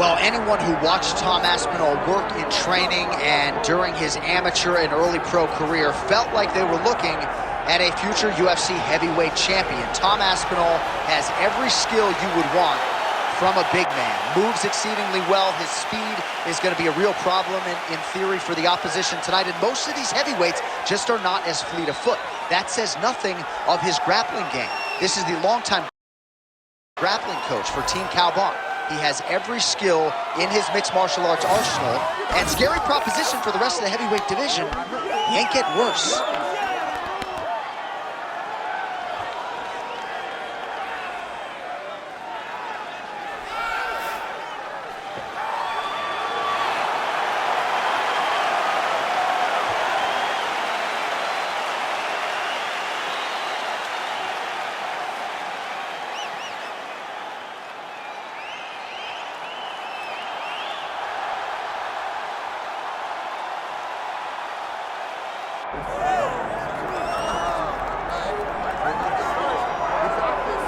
Well, anyone who watched Tom Aspinall work in training and during his amateur and early pro career felt like they were looking at a future UFC heavyweight champion. Tom Aspinall has every skill you would want from a big man. Moves exceedingly well. His speed is going to be a real problem in theory for the opposition tonight. And most of these heavyweights just are not as fleet of foot. That says nothing of his grappling game. This is the longtime grappling coach for Team Calbon. He has every skill in his mixed martial arts arsenal. And scary proposition for the rest of the heavyweight division. Ain't get worse.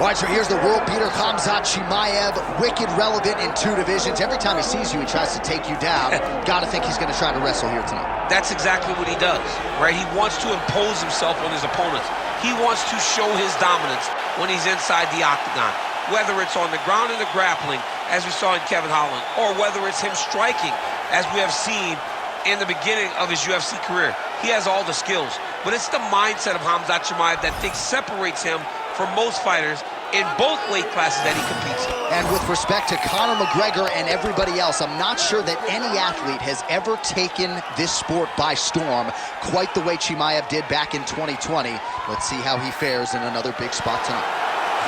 All right, so here's the world beater, Khamzat Chimaev, wicked relevant in 2 divisions. Every time he sees you, he tries to take you down. Gotta think he's gonna try to wrestle here tonight. That's exactly what he does, right? He wants to impose himself on his opponents. He wants to show his dominance when he's inside the octagon, whether it's on the ground in the grappling, as we saw in Kevin Holland, or whether it's him striking, as we have seen in the beginning of his UFC career. He has all the skills, but it's the mindset of Khamzat Chimaev that I think separates him from most fighters in both weight classes that he competes in. And with respect to Conor McGregor and everybody else, I'm not sure that any athlete has ever taken this sport by storm quite the way Chimaev did back in 2020. Let's see how he fares in another big spot tonight.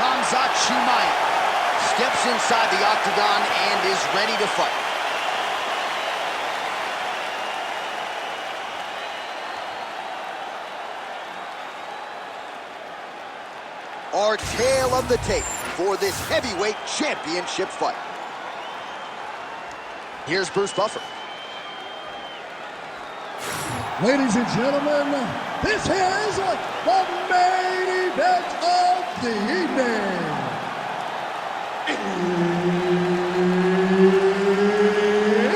Khamzat Chimaev steps inside the octagon and is ready to fight. Our tale of the tape for this heavyweight championship fight. Here's Bruce Buffer. Ladies and gentlemen, this is the main event of the evening.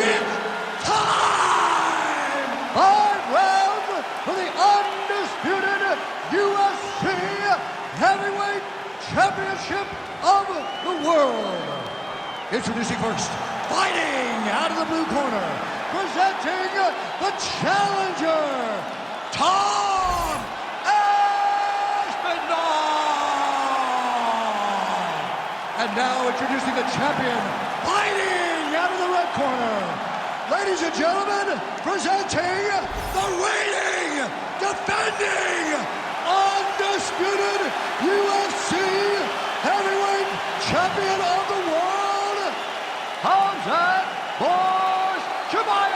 It's time! 5 rounds for the undisputed UFC Heavyweight Championship of the world. Introducing first, fighting out of the blue corner, presenting the challenger, Tom Aspinall. And now introducing the champion, fighting out of the red corner. Ladies and gentlemen, presenting the reigning, defending, undisputed UFC heavyweight champion of the world, Khamzat Chimaev.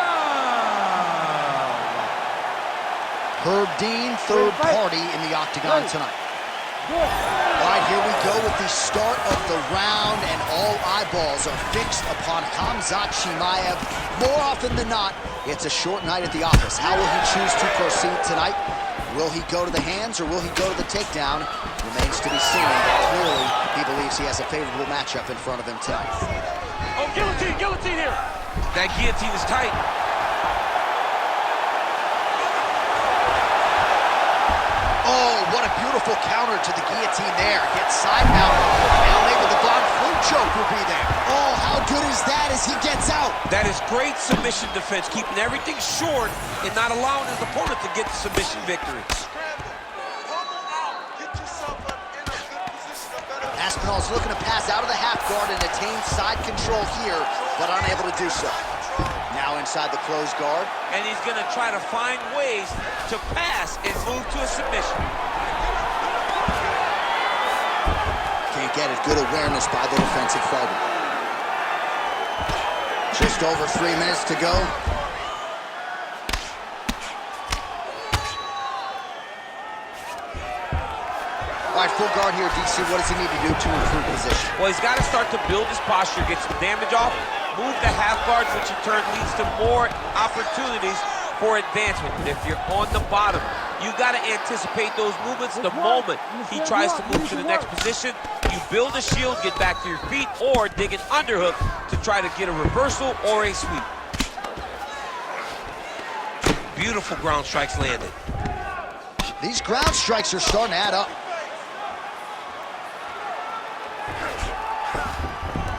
Herb Dean, third party in the octagon tonight. All right, here we go with the start of the round, and all eyeballs are fixed upon Khamzat Chimaev. More often than not, it's a short night at the office. How will he choose to proceed tonight? Will he go to the hands or will he go to the takedown? Remains to be seen, but clearly he believes he has a favorable matchup in front of him tonight. Oh, guillotine, guillotine here. That guillotine is tight. Oh, what a beautiful counter to the guillotine there. Gets side out. Now maybe the Von Flue choke will be there. Oh, how good is that as he gets out? That is great submission defense, keeping everything short and not allowing his opponent to get the submission victory. Aspinall's looking to pass out of the half guard and attain side control here, but unable to do so. Now inside the closed guard. And he's going to try to find ways to pass and move to a submission. Can't get it. Good awareness by the defensive fighter. Just over 3 minutes to go. All right, full guard here, DC. What does he need to do to improve position? Well, he's got to start to build his posture, get some damage off, move the half guard, which in turn leads to more opportunities for advancement. But if you're on the bottom, you got to anticipate those movements the moment he tries to move to the next position. Can you build a shield, get back to your feet, or dig an underhook to try to get a reversal or a sweep? Beautiful ground strikes landed. These ground strikes are starting to add up.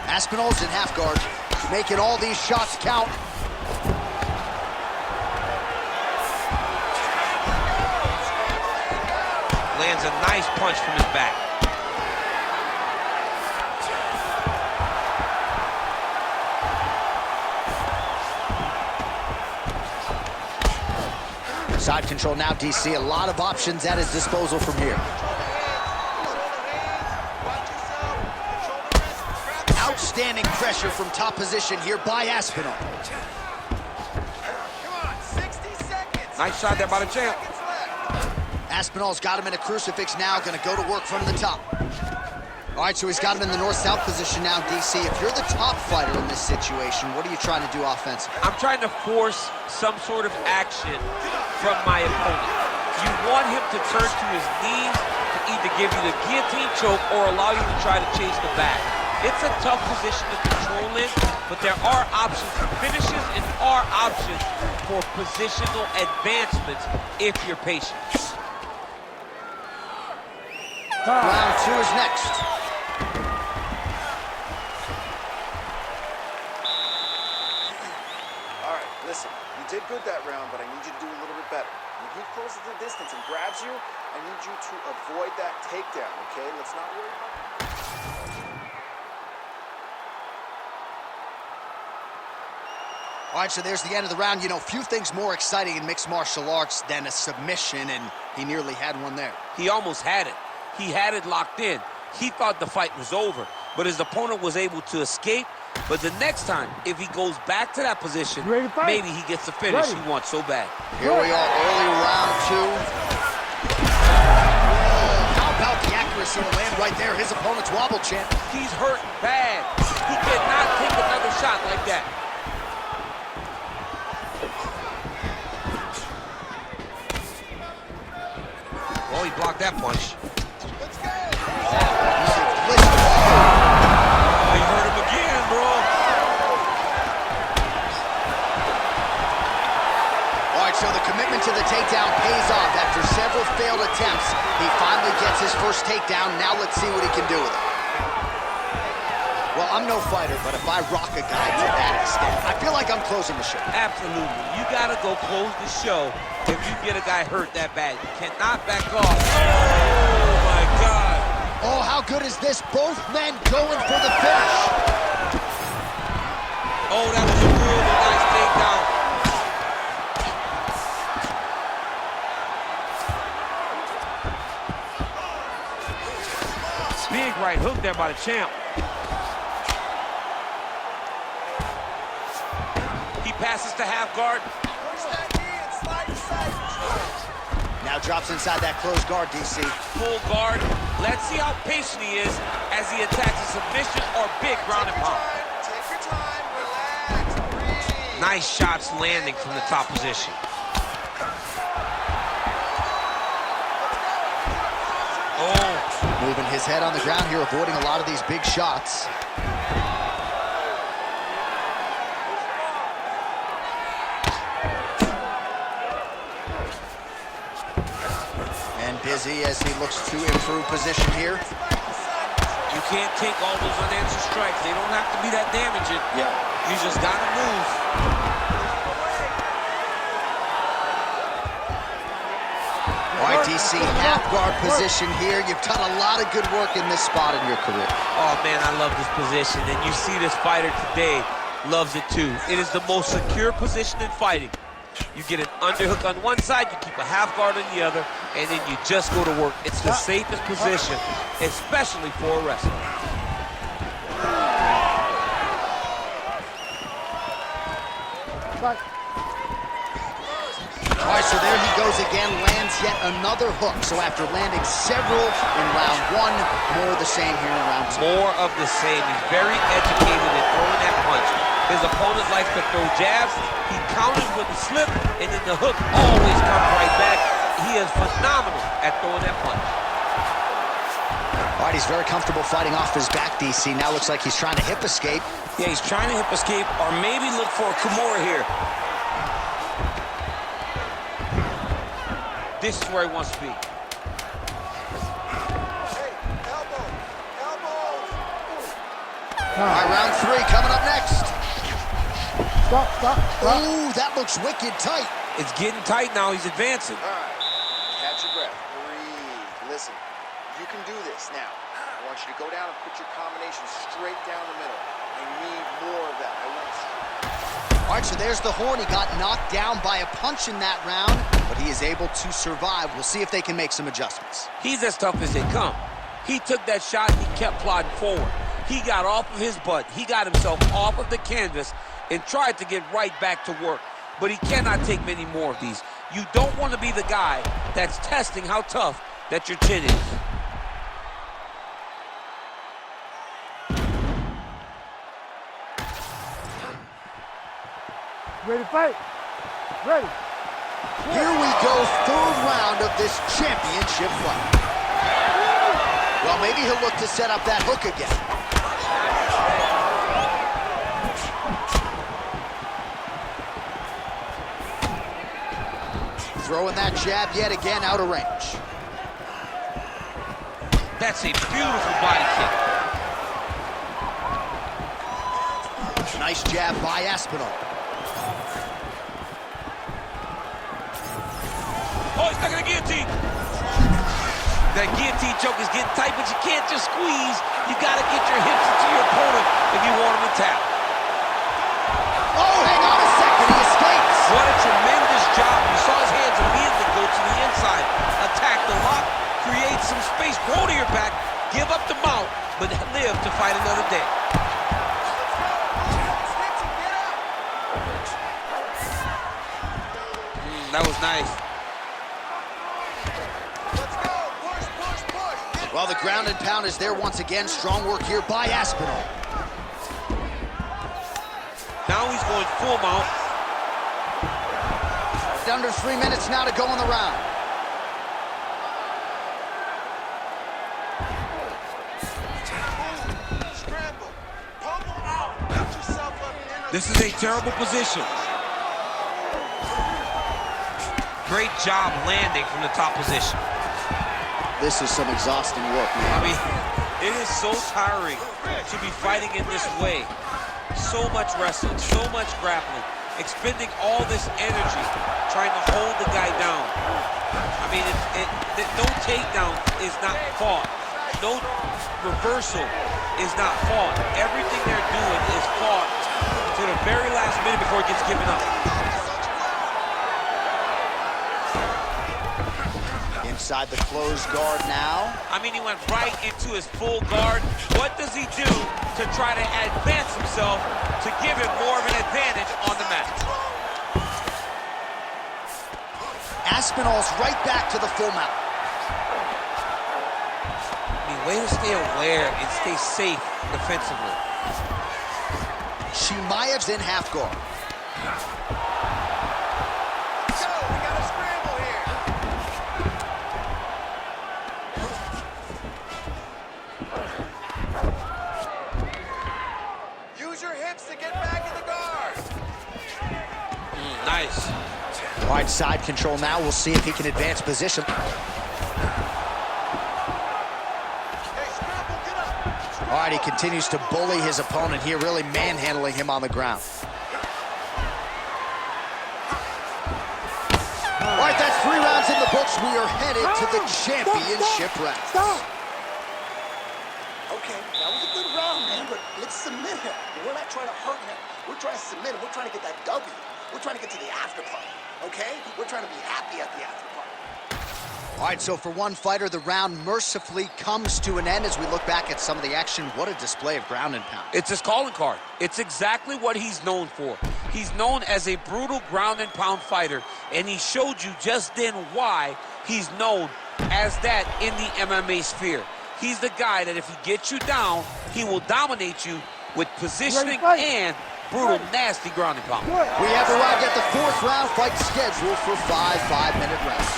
Aspinall's in half guard, making all these shots count. Lands a nice punch from his back. Side control now, DC. A lot of options at his disposal from here. Outstanding pressure from top position here by Aspinall. Nice shot there by the champ. Aspinall's got him in a crucifix now, gonna go to work from the top. All right, so he's got him in the north-south position now, DC. If you're the top fighter in this situation, what are you trying to do offensively? I'm trying to force some sort of action from my opponent. You want him to turn to his knees to either give you the guillotine choke or allow you to try to chase the back. It's a tough position to control in, but there are options for finishes and are options for positional advancements if you're patient. Round two is next. All right, listen, you did good that round, but I need you to do a little bit better. When he closes the distance and grabs you, I need you to avoid that takedown, okay? Let's not worry about that. All right, so there's the end of the round. You know, few things more exciting in mixed martial arts than a submission, and he nearly had one there. He almost had it. He had it locked in. He thought the fight was over, but his opponent was able to escape. But the next time, if he goes back to that position, maybe he gets the finish he wants so bad. Here we are, early round two. How about the accuracy to land right there? His opponent's wobble, champ. He's hurting bad. He cannot take another shot like that. Oh, he blocked that punch. Let's go! Oh, he hurt him again, bro. All right, so the commitment to the takedown pays off. After several failed attempts, he finally gets his first takedown. Now let's see what he can do with it. Well, I'm no fighter, but if I rock a guy to that extent, I feel like I'm closing the show. Absolutely. You gotta go close the show if you get a guy hurt that bad. You cannot back off. Oh, my God. Oh, how good is this? Both men going for the finish. Oh, that was a really nice takedown. Big right hook there by the champ. He passes to half guard. Now drops inside that closed guard, DC. Full guard. Let's see how patient he is as he attacks a submission or big ground and pound. Take your time, relax, breathe. Nice shots landing from the top position. Oh. Moving his head on the ground here, avoiding a lot of these big shots. Busy as he looks to improve position here. You can't take all those unanswered strikes. They don't have to be that damaging. Yeah. You just gotta move. All right, DC, half guard position here. You've done a lot of good work in this spot in your career. Oh, man, I love this position. And you see this fighter today loves it too. It is the most secure position in fighting. You get an underhook on one side, you keep a half guard on the other, and then you just go to work. It's the safest position, especially for a wrestler. All right, so there he goes again, lands yet another hook. So after landing several in round one, more of the same here in round two. More of the same. He's very educated at throwing that punch. His opponent likes to throw jabs. He counters with a slip, and then the hook always comes right back. He is phenomenal at throwing that punch. All right, he's very comfortable fighting off his back, DC. Now looks like he's trying to hip escape. Yeah, he's trying to hip escape or maybe look for a Kimura here. This is where he wants to be. Hey, elbow, elbow. All right, round 3 coming up next. Stop. Ooh, that looks wicked tight. It's getting tight now. He's advancing. All right, catch your breath, breathe. Listen, you can do this. Now, I want you to go down and put your combination straight down the middle. I need more of that. I want straight. All right, so there's the horn. He got knocked down by a punch in that round, but he is able to survive. We'll see if they can make some adjustments. He's as tough as they come. He took that shot and he kept plodding forward. He got off of his butt. He got himself off of the canvas and tried to get right back to work. But he cannot take many more of these. You don't want to be the guy that's testing how tough that your chin is. Ready to fight? Ready. Here we go, 3rd round of this championship fight. Well, maybe he'll look to set up that hook again. Throwing that jab yet again out of range. That's a beautiful body kick. Nice jab by Aspinall. Oh, he's stuck in the guillotine. That guillotine choke is getting tight, but you can't just squeeze. You got to get your hips into your opponent if you want him to tap. Oh, hang on a second, he escapes. What a tremendous job. You saw his hands immediately go to the inside. Attack the lock, create some space, roll to your back, give up the mount, but live to fight another day. That was nice. Let's go. Push, push, push. Well, the ground and pound is there once again. Strong work here by Aspinall. Now he's going full mount. Under 3 minutes now to go in the round. Scramble. Pummel out. Get yourself up in. This is a terrible position. Great job landing from the top position. This is some exhausting work, man. I mean, it is so tiring to be fighting in this way. So much wrestling, so much grappling, expending all this energy trying to hold the guy down. I mean, no takedown is not fought. No reversal is not fought. Everything they're doing is fought to the very last minute before it gets given up. Inside the closed guard now. I mean, he went right into his full guard. What does he do to try to advance himself to give him more of an advantage on the mat? Aspinall's right back to the full mount. I mean, way to stay aware and stay safe defensively. Chimaev's in half guard. Let's go. We got a scramble here. Use your hips to get back in the guard. Nice. All right, side control now. We'll see if he can advance position. Hey, scramble, get up. All right, he continues to bully his opponent here, really manhandling him on the ground. All right, that's 3 rounds in the books. We are headed to the championship round. Stop. Okay, that was a good round, man, but let's submit him. We're not trying to hurt him. We're trying to submit him. We're trying to get that W. We're trying to get to the after party, okay? We're trying to be happy at the after party. All right, so for one fighter, the round mercifully comes to an end as we look back at some of the action. What a display of ground and pound. It's his calling card. It's exactly what he's known for. He's known as a brutal ground and pound fighter, and he showed you just then why he's known as that in the MMA sphere. He's the guy that if he gets you down, he will dominate you with positioning and brutal, nasty ground and pound. We have arrived at the 4th round fight scheduled for 5 5-minute rounds.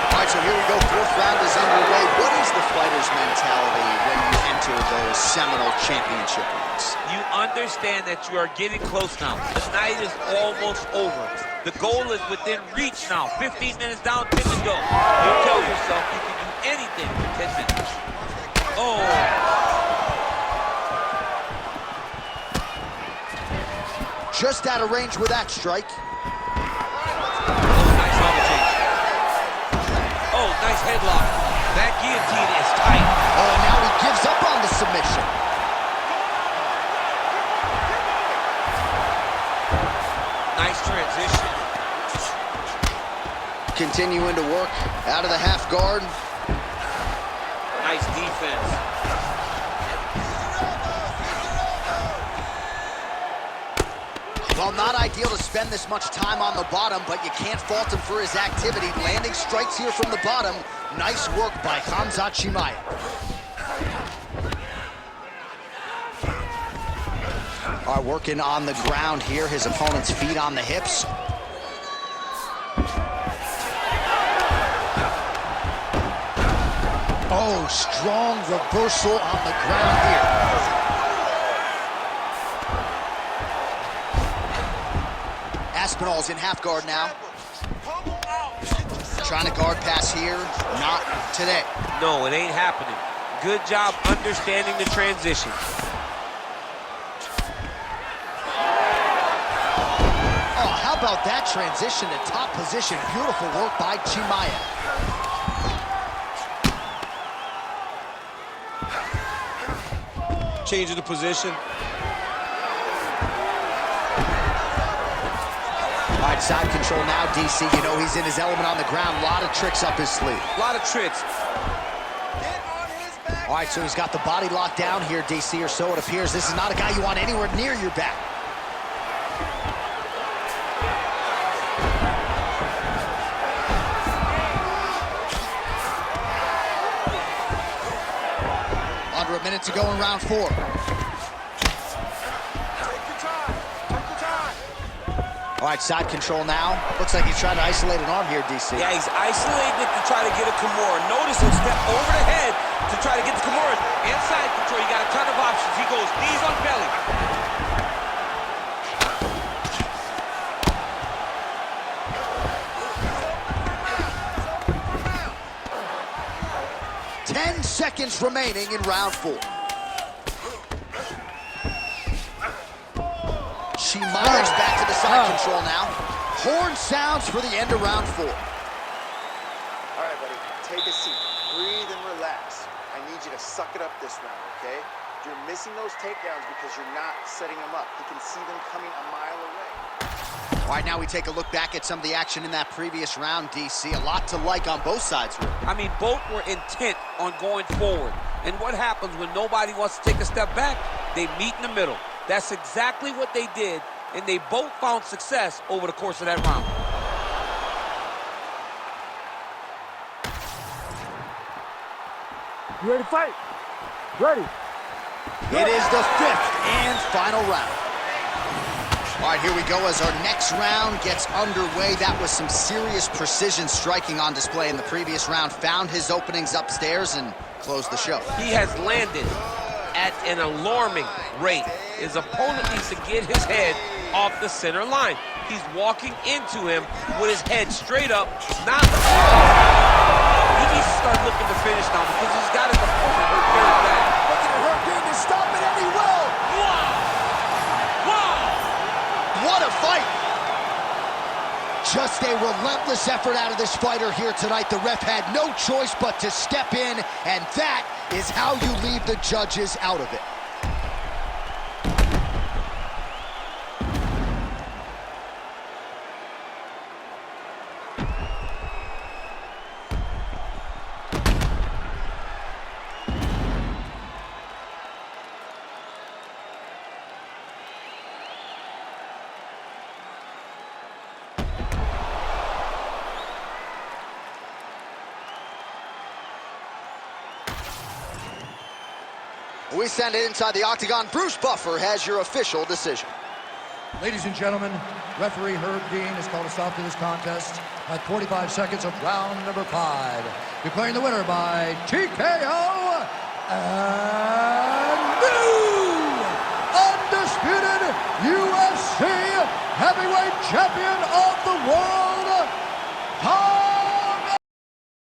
All right, right, so here we go. Fourth round is underway. What is the fighter's mentality when you enter those seminal championship rounds? You understand that you are getting close now. The night is almost over. The goal is within reach now. 15 minutes down, 10 to go. You tell yourself you can do anything for 10 minutes. Oh. Just out of range with that strike. Nice elbow change. Oh, nice headlock. That guillotine is tight. Oh, now he gives up on the submission. Nice transition. Continuing to work out of the half guard. Nice defense. Well, not ideal to spend this much time on the bottom, but you can't fault him for his activity. Landing strikes here from the bottom. Nice work by Khamzat Chimaev. All right, working on the ground here. His opponent's feet on the hips. Oh, strong reversal on the ground here. Aspinall's in half guard now. Trying to guard pass here. Not today. No, it ain't happening. Good job understanding the transition. Oh, how about that transition to top position? Beautiful work by Chimaev. Changing the position. All right, side control now, DC. You know he's in his element on the ground. A lot of tricks up his sleeve. A lot of tricks. All right, so he's got the body locked down here, DC, or so it appears. This is not a guy you want anywhere near your back. Under a minute to go in round 4. All right, side control now. Looks like he's trying to isolate an arm here, DC. Yeah, he's isolating it to try to get a Kimura. Notice he'll step over the head to try to get the Kimura. And side control, you got a ton of options. He goes knees on belly. Ten seconds remaining in round 4. Chimaev's back to the side control now. Horn sounds for the end of round 4. All right, buddy, take a seat. Breathe and relax. I need you to suck it up this round, okay? You're missing those takedowns because you're not setting them up. He can see them coming a mile away. All right, now we take a look back at some of the action in that previous round, DC. A lot to like on both sides, really. I mean, both were intent on going forward. And what happens when nobody wants to take a step back? They meet in the middle. That's exactly what they did, and they both found success over the course of that round. You ready to fight? Ready. It is the 5th and final round. All right, here we go as our next round gets underway. That was some serious precision striking on display in the previous round. Found his openings upstairs and closed the show. He has landed at an alarming rate. His opponent needs to get his head off the center line. He's walking into him with his head straight up, not... He needs to start looking to finish now because he's got his opponent hurt very bad. Look at hurt game to stop it, and he will. Wow! Wow! What a fight! Just a relentless effort out of this fighter here tonight. The ref had no choice but to step in, and that is how you leave the judges out of it. We send it inside the octagon. Bruce Buffer has your official decision. Ladies and gentlemen, Referee Herb Dean has called a stop to this contest at 45 seconds of round number 5. Declaring the winner by TKO and new undisputed UFC heavyweight champion of the world,